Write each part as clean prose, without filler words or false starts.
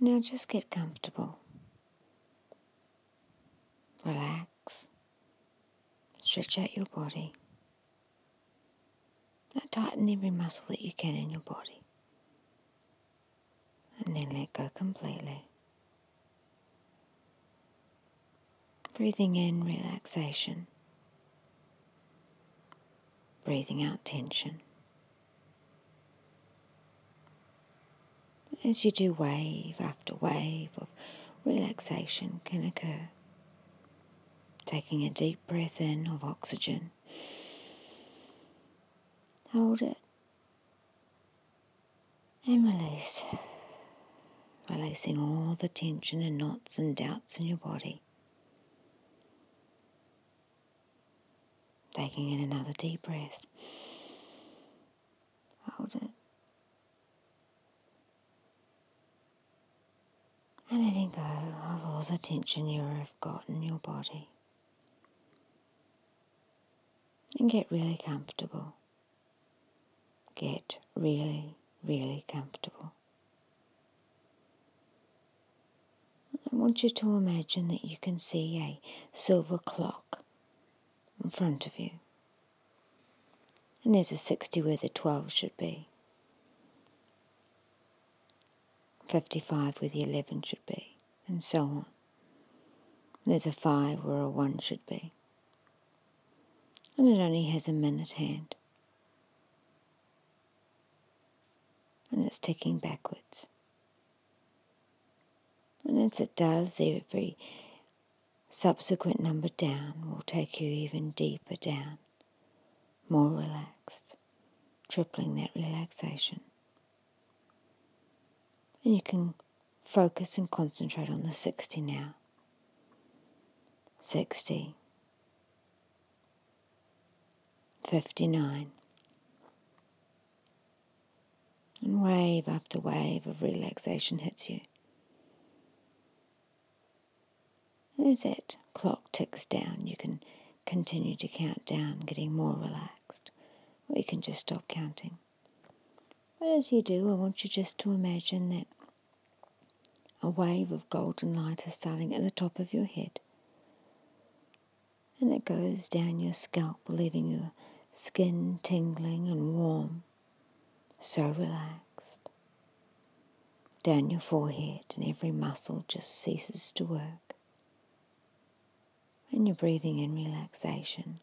Now just get comfortable. Relax. Stretch out your body. Now tighten every muscle that you can in your body. And then let go completely. Breathing in relaxation. Breathing out tension. As you do, wave after wave of relaxation can occur. Taking a deep breath in of oxygen. Hold it. And release. Releasing all the tension and knots and doubts in your body. Taking in another deep breath. Hold it. And letting go of all the tension you have got in your body. And get really comfortable. Get really, really comfortable. I want you to imagine that you can see a silver clock in front of you. And there's a 60 where the 12 should be. 55 where the 11 should be, and so on. There's a 5 where a 1 should be. And it only has a minute hand. And it's ticking backwards. And as it does, every subsequent number down will take you even deeper down, more relaxed, tripling that relaxation. And you can focus and concentrate on the 60 now. 60. 59. And wave after wave of relaxation hits you. And as that clock ticks down, you can continue to count down, getting more relaxed. Or you can just stop counting. But as you do, I want you just to imagine that a wave of golden light is starting at the top of your head. And it goes down your scalp, leaving your skin tingling and warm, so relaxed. Down your forehead, and every muscle just ceases to work. And you're breathing in relaxation.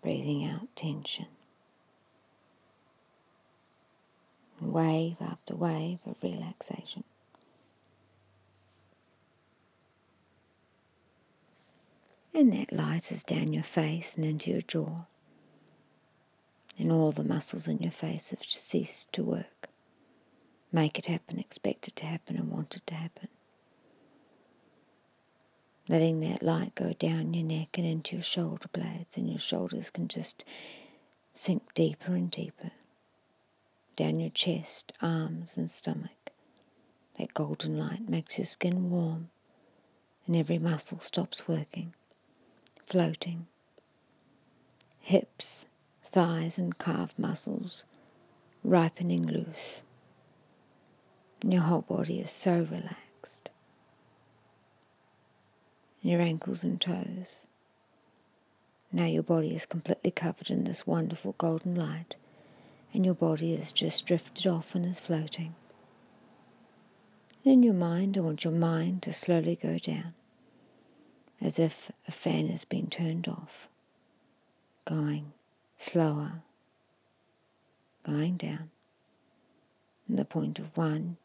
Breathing out tension. And wave after wave of relaxation. And that light is down your face and into your jaw. And all the muscles in your face have ceased to work. Make it happen, expect it to happen, and want it to happen. Letting that light go down your neck and into your shoulder blades, and your shoulders can just sink deeper and deeper. Down your chest, arms and stomach. That golden light makes your skin warm, and every muscle stops working, floating. Hips, thighs and calf muscles ripening loose. And your whole body is so relaxed. Your ankles and toes. Now your body is completely covered in this wonderful golden light, and your body is just drifted off and is floating. In your mind, I want your mind to slowly go down, as if a fan has been turned off, going slower, going down. And the point of 1,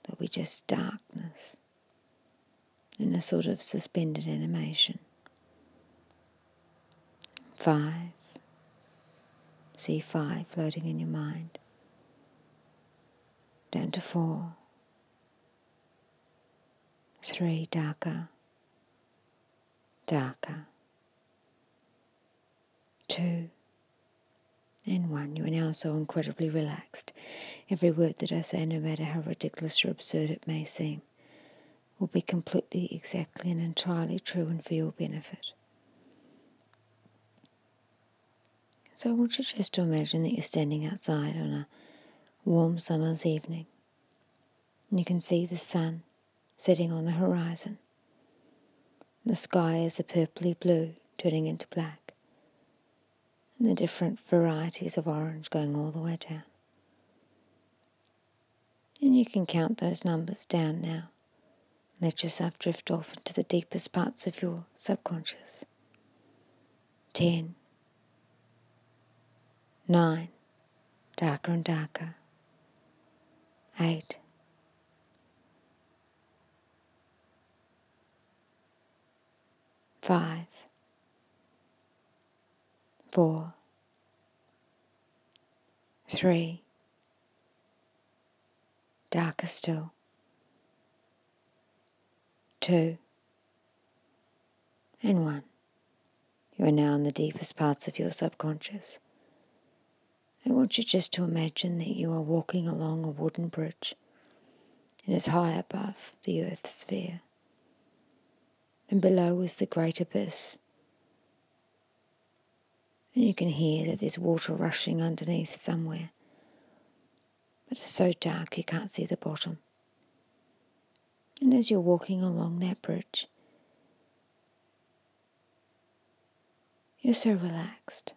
there'll be just darkness, in a sort of suspended animation. 5. See 5 floating in your mind. Down to 4. 3, darker. Darker. 2. And 1. You are now so incredibly relaxed. Every word that I say, no matter how ridiculous or absurd it may seem, will be completely, exactly and entirely true and for your benefit. So I want you just to imagine that you're standing outside on a warm summer's evening. And you can see the sun setting on the horizon. The sky is a purpley blue turning into black, and the different varieties of orange going all the way down. And you can count those numbers down now. Let yourself drift off into the deepest parts of your subconscious. 10, 9, darker and darker. 8, 5, 4, 3, darker still. 2, and 1. You are now in the deepest parts of your subconscious. I want you just to imagine that you are walking along a wooden bridge, and it's high above the Earth's sphere. And below is the great abyss. And you can hear that there's water rushing underneath somewhere. But it's so dark you can't see the bottom. And as you're walking along that bridge, you're so relaxed.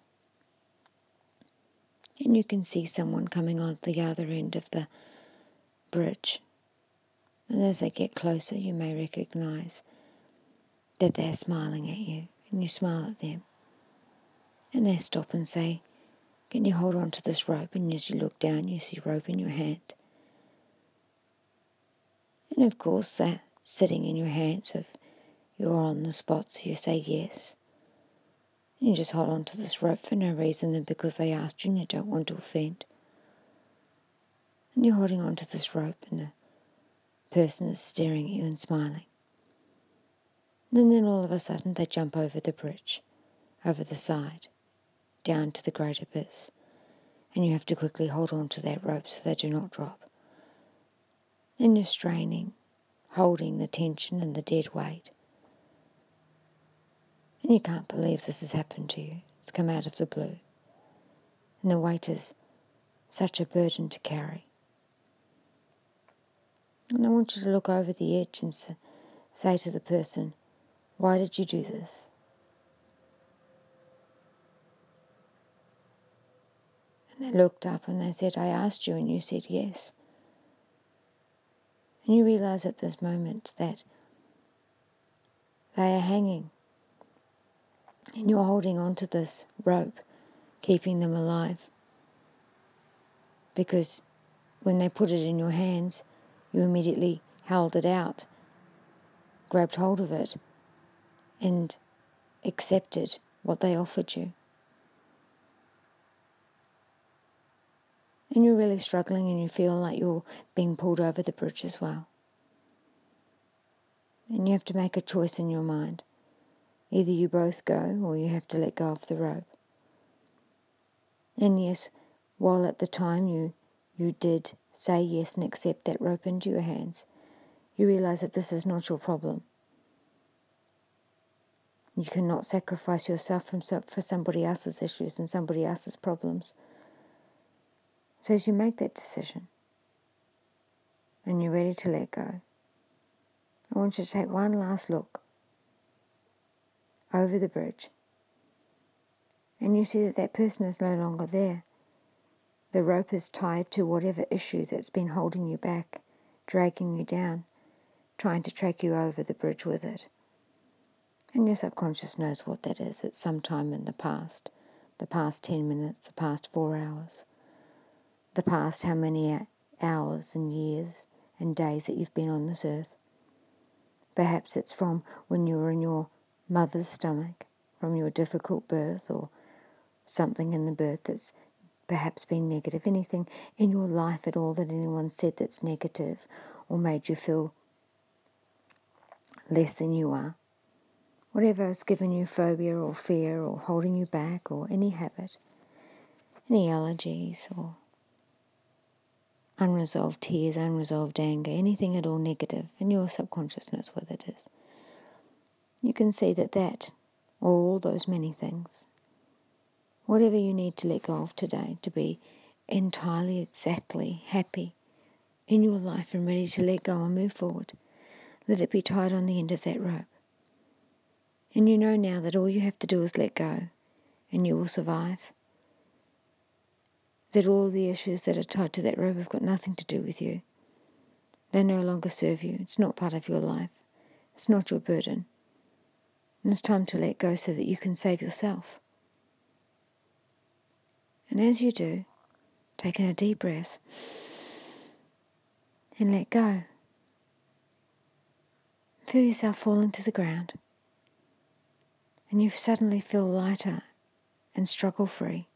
And you can see someone coming on the other end of the bridge. And as they get closer, you may recognize that they're smiling at you, and you smile at them. And they stop and say, "Can you hold on to this rope?" And as you look down, you see rope in your hand. And of course, that's sitting in your hand, so if you're on the spot, so you say yes. And you just hold on to this rope for no reason than because they asked you and you don't want to offend. And you're holding on to this rope, and the person is staring at you and smiling. And then all of a sudden they jump over the bridge, over the side, down to the great abyss. And you have to quickly hold on to that rope so they do not drop. And you're straining, holding the tension and the dead weight. And you can't believe this has happened to you. It's come out of the blue. And the weight is such a burden to carry. And I want you to look over the edge and say to the person, "Why did you do this?" And they looked up and they said, "I asked you and you said yes." And you realize at this moment that they are hanging and you're holding on to this rope, keeping them alive. Because when they put it in your hands, you immediately held it out, grabbed hold of it, and accepted what they offered you. And you're really struggling and you feel like you're being pulled over the bridge as well. And you have to make a choice in your mind. Either you both go or you have to let go of the rope. And yes, while at the time you did say yes and accept that rope into your hands, you realize that this is not your problem. You cannot sacrifice yourself for somebody else's issues and somebody else's problems. So as you make that decision and you're ready to let go, I want you to take one last look over the bridge, and you see that that person is no longer there. The rope is tied to whatever issue that's been holding you back, dragging you down, trying to drag you over the bridge with it. And your subconscious knows what that is. It's sometime in the past 10 minutes, the past 4 hours, the past how many hours and years and days that you've been on this earth. Perhaps it's from when you were in your mother's stomach, from your difficult birth, or something in the birth that's perhaps been negative. Anything in your life at all that anyone said that's negative or made you feel less than you are. Whatever has given you phobia or fear or holding you back, or any habit, any allergies or unresolved tears, unresolved anger, anything at all negative, and your subconscious knows what it is. You can see that, or all those many things, whatever you need to let go of today to be entirely, exactly happy in your life and ready to let go and move forward, let it be tied on the end of that rope. And you know now that all you have to do is let go and you will survive. That all the issues that are tied to that rope have got nothing to do with you. They no longer serve you. It's not part of your life. It's not your burden. And it's time to let go so that you can save yourself. And as you do, taking a deep breath and let go. Feel yourself falling to the ground. And you suddenly feel lighter and struggle-free.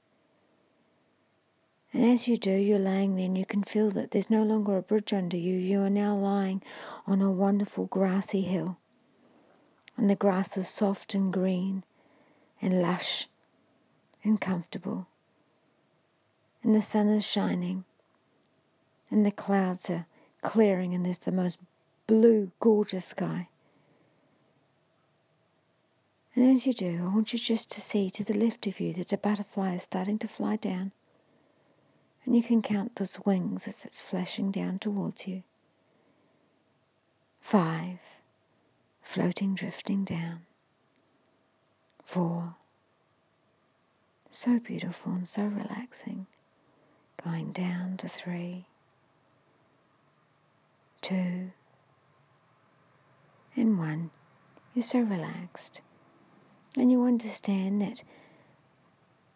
And as you do, you're laying there and you can feel that there's no longer a bridge under you. You are now lying on a wonderful grassy hill. And the grass is soft and green and lush and comfortable. And the sun is shining. And the clouds are clearing and there's the most blue, gorgeous sky. And as you do, I want you just to see to the left of you that a butterfly is starting to fly down. And you can count those wings as it's flashing down towards you. 5, floating, drifting down. 4, so beautiful and so relaxing. Going down to 3, 2, and 1. You're so relaxed. And you understand that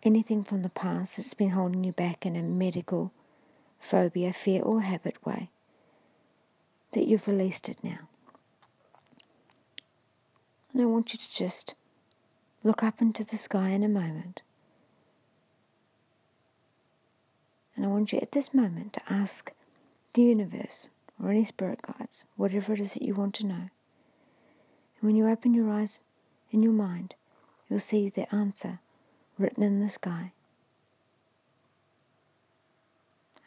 anything from the past that's been holding you back in a medical, phobia, fear or habit way, that you've released it now. And I want you to just look up into the sky in a moment. And I want you at this moment to ask the universe or any spirit guides, whatever it is that you want to know. And when you open your eyes in your mind, you'll see the answer written in the sky.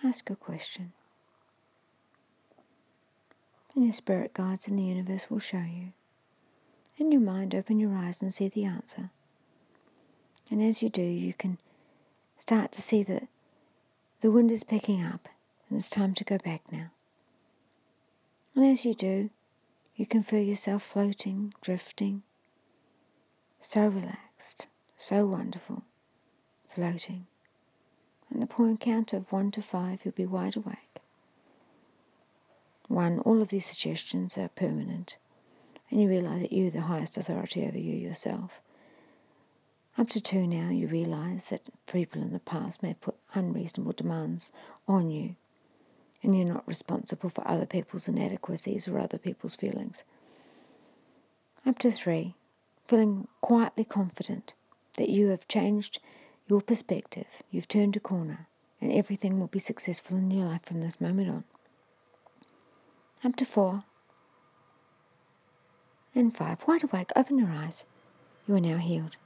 Ask a question. And your spirit guides in the universe will show you. In your mind, open your eyes and see the answer. And as you do, you can start to see that the wind is picking up and it's time to go back now. And as you do, you can feel yourself floating, drifting, so relaxed, so wonderful, floating. And the point count of 1 to 5, you'll be wide awake. 1, all of these suggestions are permanent, and you realize that you're the highest authority over you yourself. Up to 2 now, you realize that people in the past may have put unreasonable demands on you, and you're not responsible for other people's inadequacies or other people's feelings. Up to 3, feeling quietly confident that you have changed your perspective, you've turned a corner, and everything will be successful in your life from this moment on. Up to 4, and 5, wide awake, open your eyes. You are now healed.